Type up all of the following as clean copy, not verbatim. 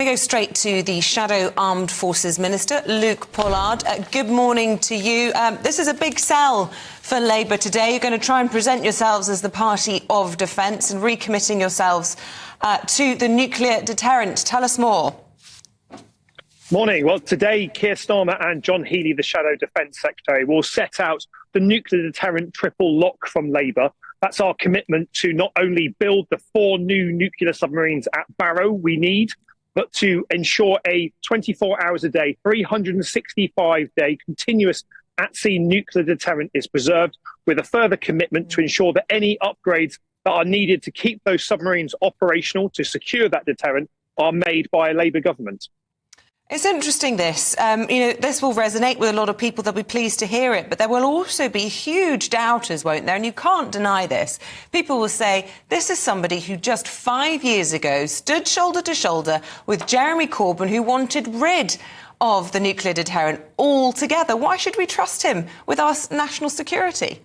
We go straight to the Shadow Armed Forces Minister, Luke Pollard. Good morning to you. This is a big sell for Labour today. You're going to try and present yourselves as the party of defence and recommitting yourselves to the nuclear deterrent. Tell us more. Morning. Well, today, Keir Starmer and John Healey, the Shadow Defence Secretary, will set out the nuclear deterrent triple lock from Labour. That's our commitment to not only build the 4 new nuclear submarines at Barrow we need, but to ensure a 24 hours a day, 365-day continuous at-sea nuclear deterrent is preserved, with a further commitment to ensure that any upgrades that are needed to keep those submarines operational to secure that deterrent are made by a Labour government. It's interesting, this. This will resonate with a lot of people. They'll be pleased to hear it. But there will also be huge doubters, won't there? And you can't deny this. People will say, this is somebody who just 5 years ago stood shoulder to shoulder with Jeremy Corbyn, who wanted rid of the nuclear deterrent altogether. Why should we trust him with our national security?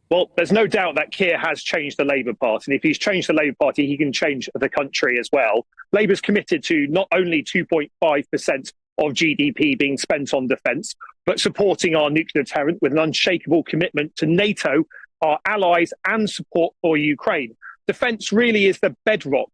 Well, there's no doubt that Keir has changed the Labour Party, and if he's changed the Labour Party, he can change the country as well. Labour's committed to not only 2.5% of GDP being spent on defence, but supporting our nuclear deterrent with an unshakable commitment to NATO, our allies, and support for Ukraine. Defence really is the bedrock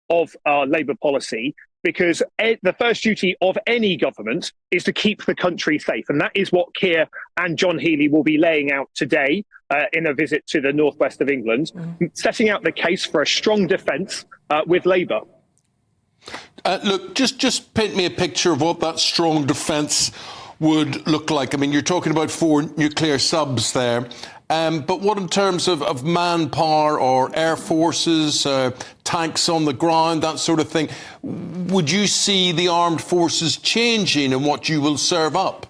of our Labour policy, because the first duty of any government is to keep the country safe. And that is what Keir and John Healey will be laying out today in a visit to the northwest of England, setting out the case for a strong defence with Labour. Look, just paint me a picture of what that strong defence would look like. I mean, you're talking about 4 nuclear subs there. But what in terms of manpower or air forces, tanks on the ground, that sort of thing? Would you see the armed forces changing in what you will serve up?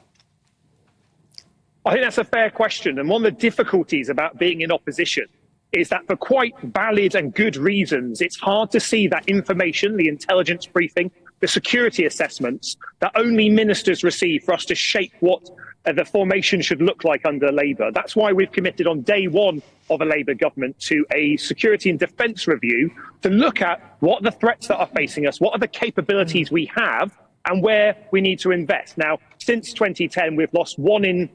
I think that's a fair question. And one of the difficulties about being in opposition is that for quite valid and good reasons, it's hard to see that information, the intelligence briefing, the security assessments that only ministers receive for us to shape what the formation should look like under Labour. That's why we've committed on day one of a Labour government to a security and defence review to look at what are the threats that are facing us, what are the capabilities we have, and where we need to invest. Now, since 2010, we've lost 1 in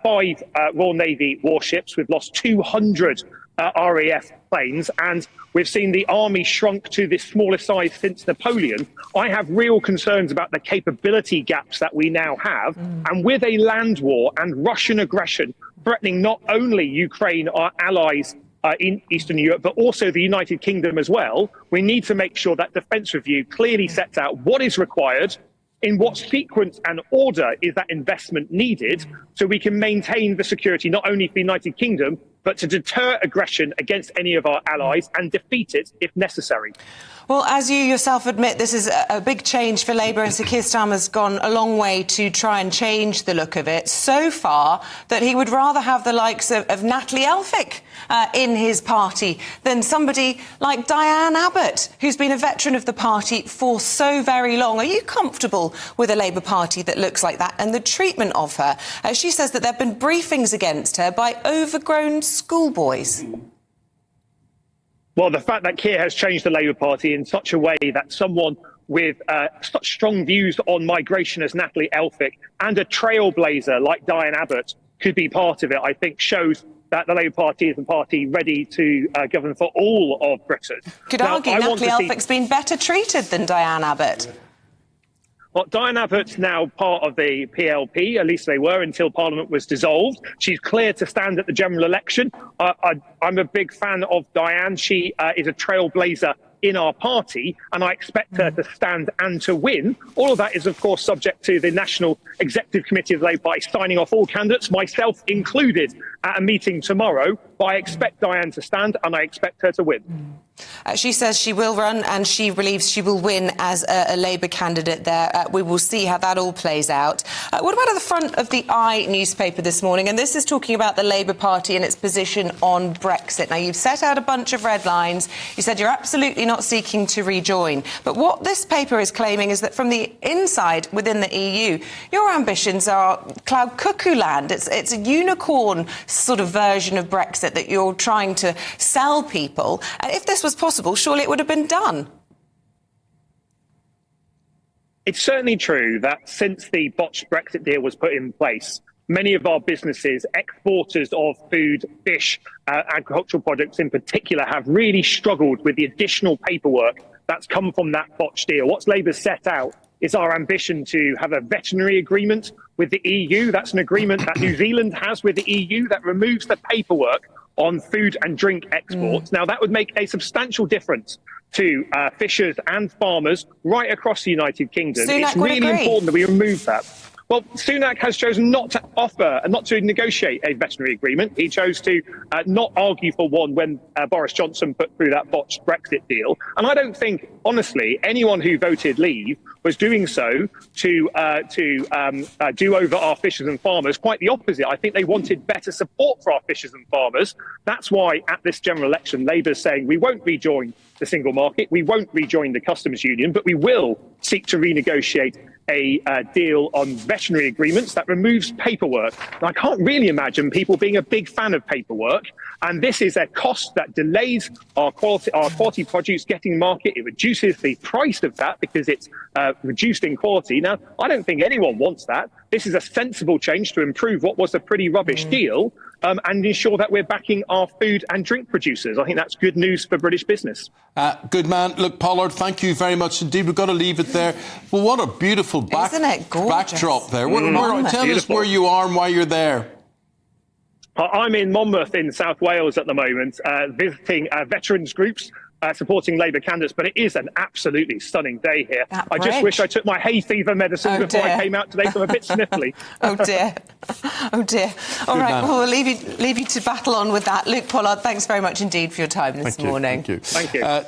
5 Royal Navy warships. We've lost 200 RAF planes, and we've seen the army shrunk to the smallest size since Napoleon. I have real concerns about the capability gaps that we now have. And with a land war and Russian aggression threatening not only Ukraine, our allies in Eastern Europe, but also the United Kingdom as well, we need to make sure that defence review clearly sets out what is required, in what sequence and order is that investment needed, so we can maintain the security not only for the United Kingdom, but to deter aggression against any of our allies and defeat it if necessary. Well, as you yourself admit, this is a big change for Labour, and Sir Keir Starmer's gone a long way to try and change the look of it, so far that he would rather have the likes of Natalie Elphicke in his party than somebody like Diane Abbott, who's been a veteran of the party for so very long. Are you comfortable with a Labour Party that looks like that and the treatment of her? She says that there have been briefings against her by overgrown schoolboys. Well, the fact that Keir has changed the Labour Party in such a way that someone with such strong views on migration as Natalie Elphicke and a trailblazer like Diane Abbott could be part of it, I think shows that the Labour Party is a party ready to govern for all of Britain. Could argue Natalie Elphicke's been better treated than Diane Abbott. Well, Diane Abbott's now part of the PLP, at least they were until Parliament was dissolved. She's clear to stand at the general election. I'm a big fan of Diane. She is a trailblazer in our party, and I expect her to stand and to win. All of that is, of course, subject to the National Executive Committee of the Labour Party signing off all candidates, myself included, at a meeting tomorrow. But I expect Diane to stand, and I expect her to win. She says she will run and she believes she will win as a Labour candidate there. We will see how that all plays out. What about at the front of the Eye newspaper this morning? And this is talking about the Labour Party and its position on Brexit. Now, you've set out a bunch of red lines. You said you're absolutely not seeking to rejoin. But what this paper is claiming is that from the inside within the EU, your ambitions are cloud cuckoo land. It's a unicorn sort of version of Brexit that you're trying to sell people. And if this was possible, surely it would have been done. It's certainly true that since the botched Brexit deal was put in place, many of our businesses, exporters of food, fish, agricultural products in particular, have really struggled with the additional paperwork that's come from that botched deal. What's Labour set out is our ambition to have a veterinary agreement with the EU. That's an agreement that New Zealand has with the EU that removes the paperwork on food and drink exports. Now, that would make a substantial difference to fishers and farmers right across the United Kingdom. Sunak it's really important that we remove that. Well, Sunak has chosen not to offer and not to negotiate a veterinary agreement. He chose to not argue for one when Boris Johnson put through that botched Brexit deal. And I don't think, honestly, anyone who voted Leave was doing so to do over our fishers and farmers. Quite the opposite. I think they wanted better support for our fishers and farmers. That's why at this general election, Labour's saying we won't rejoin the single market, we won't rejoin the customs union, but we will seek to renegotiate a deal on veterinary agreements that removes paperwork. And I can't really imagine people being a big fan of paperwork. And this is a cost that delays our quality produce getting market. It reduces the price of that because it's reduced in quality. Now, I don't think anyone wants that. This is a sensible change to improve what was a pretty rubbish deal and ensure that we're backing our food and drink producers. I think that's good news for British business. Good man. Look, Pollard, thank you very much indeed. We've got to leave it there. Well, what a beautiful backdrop there. Tell us where you are and why you're there. I'm in Monmouth in South Wales at the moment, visiting veterans groups, supporting Labour candidates, but it is an absolutely stunning day here. I just wish I took my hay fever medicine before I came out today, so I'm a bit sniffly. Oh dear. Oh dear. All right, well, we'll leave you to battle on with that. Luke Pollard, thanks very much indeed for your time this morning. Thank you. Thank you.